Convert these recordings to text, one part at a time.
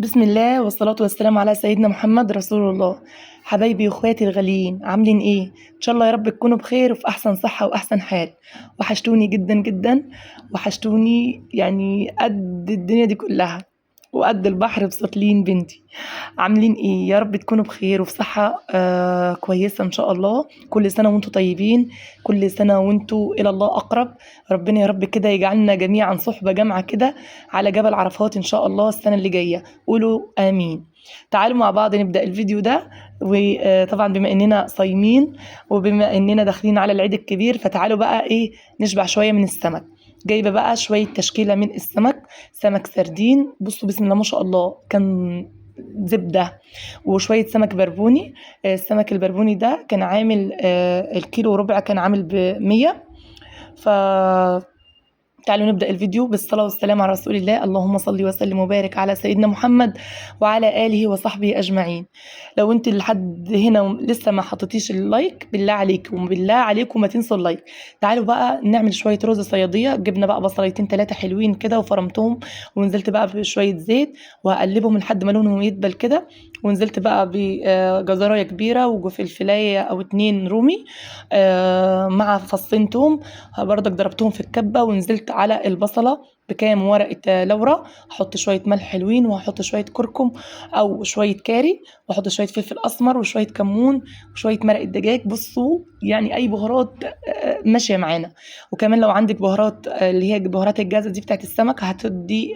بسم الله والصلاة والسلام على سيدنا محمد رسول الله. حبايبي واخواتي الغاليين عاملين ايه؟ ان شاء الله يا رب تكونوا بخير وفي احسن صحة واحسن حال. وحشتوني جدا جدا. وحشتوني يعني قد الدنيا دي كلها وقد البحر بصوت لين بنتي. عاملين ايه؟ يا رب تكونوا بخير وفي صحة كويسة ان شاء الله. كل سنة وانتم طيبين. كل سنة وانتم الى الله اقرب. ربنا يا رب كده يجعلنا جميعا صحبة جامعة كده على جبل عرفات ان شاء الله السنة اللي جاية. قولوا آمين. تعالوا مع بعض نبدأ الفيديو ده. وطبعا بما إننا صايمين وبما إننا داخلين على العيد الكبير فتعالوا بقى إيه نشبع شوية من السمك. جايبة بقى شوية تشكيلة من السمك. سمك سردين، بصوا بسم الله ما شاء الله، كان زبدة. وشوية سمك بربوني. السمك البربوني ده كان عامل الكيلو وربع كان عامل ب100. ف تعالوا نبدأ الفيديو بالصلاة والسلام على رسول الله. اللهم صل وسلم وبارك على سيدنا محمد وعلى آله وصحبه أجمعين. لو انت لحد هنا لسه ما حطيتيش اللايك بالله عليكم بالله عليكم ما تنسوا اللايك. تعالوا بقى نعمل شوية رز صيادية. جبنا بقى بصليتين 3 حلوين كده وفرمتهم. ونزلت بقى بشوية زيت وهقلبهم لحد ما لونهم يدبل كده. ونزلت بقى بجزراية كبيرة وفلفلاية أو 2 رومي. مع فصين توم. برضك ضربتهم في الكبة ونزلت على البصلة بكام ورقة لورا. هحط شوية ملح حلوين وهحط شوية كركم أو شوية كاري. واحط شوية فلفل أسمر وشوية كمون وشوية مرق الدجاج. بصوا يعني أي بهارات ماشية معانا. وكمان لو عندك بهارات اللي هي بهارات الجاهزة دي بتاعت السمك هتدي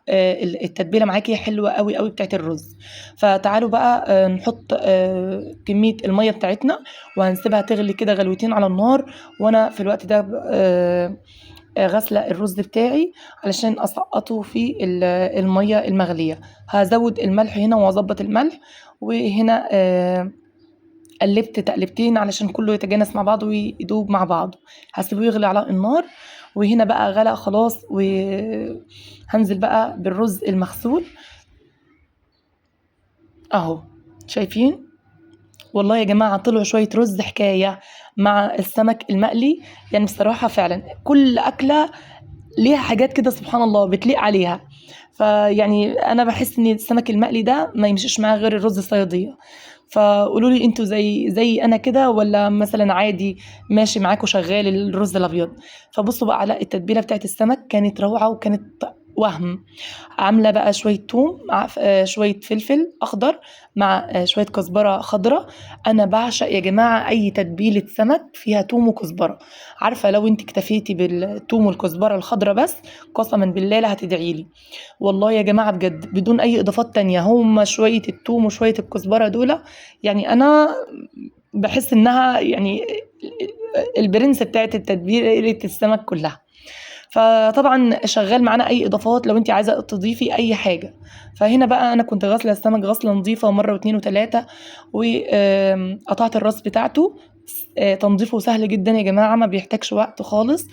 التتبيلة معاكي حلوة قوي قوي بتاعت الرز. فتعالوا بقى نحط كمية المية بتاعتنا. وهنسيبها تغلي كده غلوتين على النار. وانا في الوقت ده غسلة الرز بتاعي علشان اسقطه في المية المغلية. هزود الملح هنا واظبط الملح. وهنا قلبت تقلبتين علشان كله يتجانس مع بعض ويدوب مع بعض. هسيبه يغلي على النار. وهنا بقى غلى خلاص وهنزل بقى بالرز المغسول اهو. شايفين؟ والله يا جماعة طلعوا شوية رز حكاية مع السمك المقلي. يعني بصراحة فعلا كل أكلة ليها حاجات كده سبحان الله بتليق عليها. فيعني أنا بحس إن السمك المقلي ده ما يمشيش معاه غير الرز الصيادية. فقولوا لي انتوا زي انا كده ولا مثلا عادي ماشي معاكم شغال الرز الابيض. فبصوا بقى على التتبيله بتاعت السمك كانت روعه وكانت وهم. عامله بقى شويه توم مع شويه فلفل اخضر مع شويه كزبره خضراء. انا بعشق يا جماعه اي تتبيله سمك فيها توم وكزبره. عارفه لو انت اكتفيتي بالثوم والكزبره الخضراء بس قسما بالله لا هتدعي لي. والله يا جماعه بجد بدون اي اضافات تانية هم شويه الثوم وشويه الكزبره دول. يعني انا بحس انها يعني البرنس بتاعت التتبيله السمك كلها. فطبعا شغال معانا اي اضافات لو انت عايزه تضيفي اي حاجه. فهنا بقى انا كنت غاسله السمك غسله نظيفه مره واتنين وتلاته. وقطعت الراس بتاعته. تنظيفه سهل جدا يا جماعه ما بيحتاجش وقت خالص.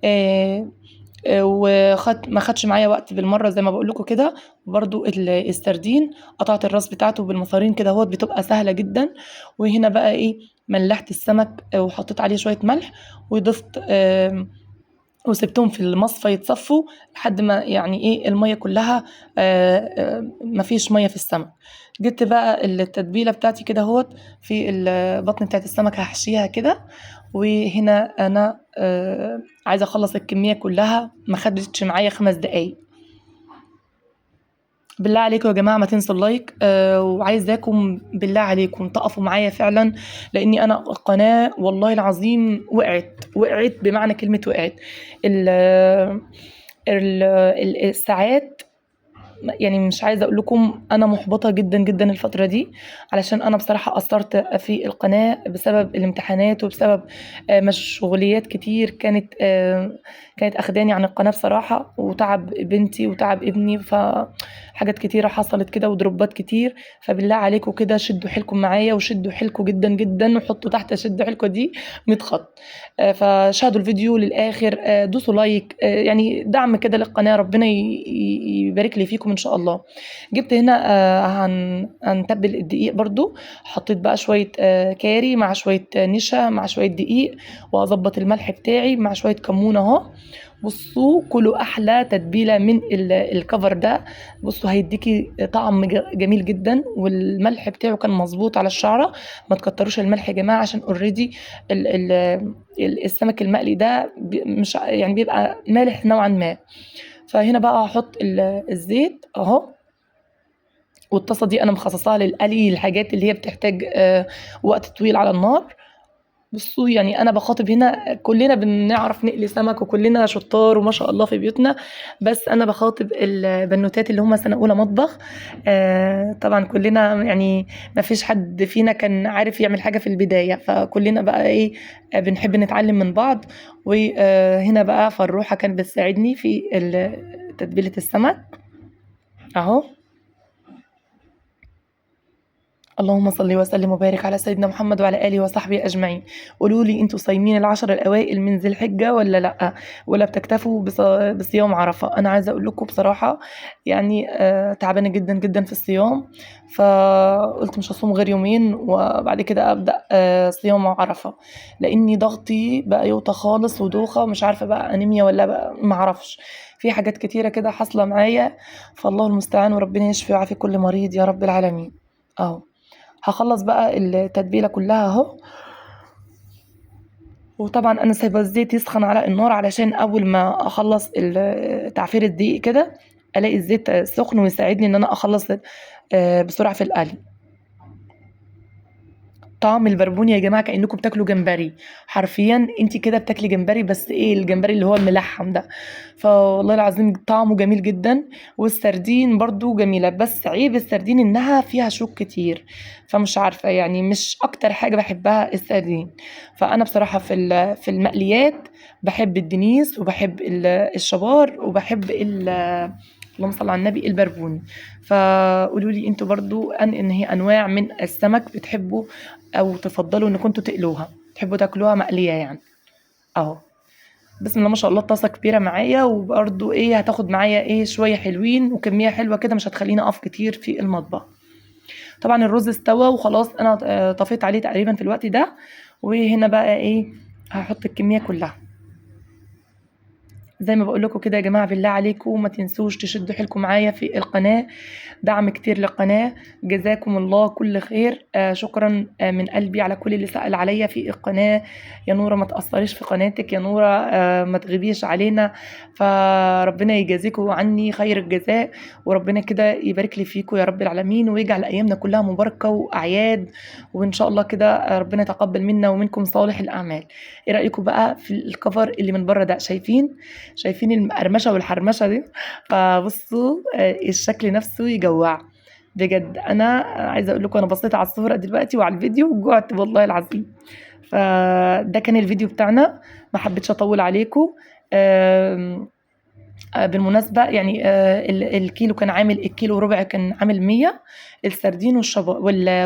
آه، ما خدش معايا وقت بالمره زي ما بقول لكم كده. برضو السردين قطعت الراس بتاعته بالمصارين كده هو بتبقى سهله جدا. وهنا بقى ايه ملحت السمك وحطيت عليه شويه ملح. وضفت وسبتهم في المصفى يتصفوا لحد ما يعني ايه الميه كلها مفيش ميه في السمك. جبت بقى التتبيله بتاعتي كده اهوت في البطن بتاعت السمك هحشيها كده. وهنا انا عايزه اخلص الكميه كلها ما خدتش معايا 5 دقايق. بالله عليكم يا جماعة ما تنسوا اللايك وعايزاكم بالله عليكم تقفوا معايا فعلا. لاني انا القناة والله العظيم وقعت بمعنى كلمة وقعت. ال- الساعات. يعني مش عايزة اقول لكم انا محبطة جدا جدا الفترة دي. علشان انا بصراحة قصرت في القناة بسبب الامتحانات وبسبب مشغوليات كتير كانت اخداني عن القناة بصراحة وتعب بنتي وتعب ابني. فحاجات كتيرة حصلت كده ودروبات كتير. فبالله عليكم كده شدوا حيلكم معايا وشدوا حيلكم جدا جدا وحطوا تحت شدوا حيلكم دي 100 خط. فشاهدوا الفيديو للآخر. دوسوا لايك يعني دعم كده للقناة. ربنا يبارك لي فيكم إن شاء الله. جبت هنا هنتبل الدقيق برضو. حطيت بقى شوية كاري مع شوية نشا مع شوية دقيق. وأظبط الملح بتاعي مع شوية كمون اهو. بصوا كلوا احلى تتبيله من الكفر ده. بصوا هيديكي طعم جميل جدا، والملح بتاعه كان مظبوط على الشعره. ما تكتروش الملح يا جماعه، عشان اوريدي السمك المقلي ده مش يعني بيبقى مالح نوعا ما. فهنا بقى هحط الزيت اهو. والطاسه دي انا مخصصاها للقلي، الحاجات اللي هي بتحتاج وقت طويل على النار. بصوا يعني انا بخاطب هنا كلنا بنعرف نقلي سمك، وكلنا شطار وما شاء الله في بيوتنا، بس انا بخاطب البنوتات اللي هم سنه اولى مطبخ. طبعا كلنا يعني ما فيش حد فينا كان عارف يعمل حاجه في البدايه، فكلنا بقى ايه، بنحب نتعلم من بعض. وهنا بقى فروحه كانت بتساعدني في تتبيله السمك اهو. اللهم صل وسلم وبارك على سيدنا محمد وعلى آله وصحبه أجمعين. قولوا لي أنتوا صايمين العشر الأوائل من ذي الحجة ولا لأ، ولا بتكتفوا بصيام عرفة؟ أنا عايزة أقول لكم بصراحة يعني تعبانة جدا جدا في الصيام، فقلت مش هصوم غير يومين وبعد كده أبدأ صيام عرفة، لأني ضغطي بقى يوطى خالص ودوخة، مش عارفة بقى أنيميا ولا بقى معرفش، في حاجات كتيرة كده حاصلة معايا. فالله المستعان، وربنا يشفي ويعافي كل مريض يا رب العالمين. اهو هخلص بقى التتبيلة كلها اهو. وطبعا انا سايبه الزيت يسخن على النار، علشان اول ما اخلص تعفير الدقيق كده الاقي الزيت سخن ويساعدني ان انا اخلص بسرعة في القلي. طعم البربوني يا جماعة كأنكم بتاكلوا جمبري، حرفيا انت كده بتاكلي جمبري، بس ايه، الجمبري اللي هو الملحم ده. فوالله العظيم طعمه جميل جدا. والسردين برضو جميلة، بس عيب السردين انها فيها شوك كتير، فمش عارفة يعني مش اكتر حاجة بحبها السردين. فانا بصراحة في المقليات بحب الدنيس، وبحب الشبار، وبحب اللهم صل على النبي البربوني. فقولوا لي انتوا برضو ان هي انواع من السمك بتحبوا او تفضلوا انكم انتوا تقلوها، تحبوا تاكلوها مقليه يعني اهو. بسم الله ما شاء الله، الطاسه كبيره معايا، وبرضو ايه هتاخد معايا ايه شويه حلوين وكميه حلوه كده، مش هتخليني اقف كتير في المطبخ. طبعا الرز استوى وخلاص، انا طفيت عليه تقريبا في الوقت ده. وهنا بقى ايه، هحط الكميه كلها زي ما بقول لكم كده يا جماعة. بالله عليكم ما تنسوش تشدوا حيلكم معايا في القناة، دعم كتير للقناة. جزاكم الله كل خير. شكرا من قلبي على كل اللي سأل عليا في القناة. يا نورة ما تأثريش في قناتك، يا نورة ما تغيبيش علينا. فربنا يجازيكم عني خير الجزاء، وربنا كده يبارك لي فيكم يا رب العالمين، ويجعل أيامنا كلها مباركة وأعياد، وإن شاء الله كده ربنا يتقبل منا ومنكم صالح الأعمال. ايه رأيكم بقى في الكفر اللي من بره ده؟ شايفين المقرمشة والحرمشة دي؟ فبصوا الشكل نفسه يجوع بجد. انا عايزه اقول لكم انا بصيت على الصوره دلوقتي وعلى الفيديو وجعت والله العظيم. فده كان الفيديو بتاعنا، ما حبيتش اطول عليكم. بالمناسبة يعني الكيلو كان عامل، الكيلو وربع كان عامل 100 السردين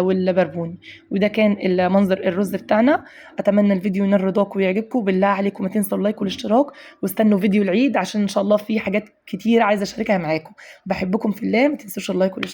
والبربوني. وده كان المنظر الرز بتاعنا. أتمنى الفيديو ينال رضاكم ويعجبكم. بالله عليكم ما تنسوا اللايك والاشتراك، واستنوا فيديو العيد عشان إن شاء الله في حاجات كتير عايزة أشاركها معاكم. بحبكم في الله، ما تنسوش اللايك والاشتراك.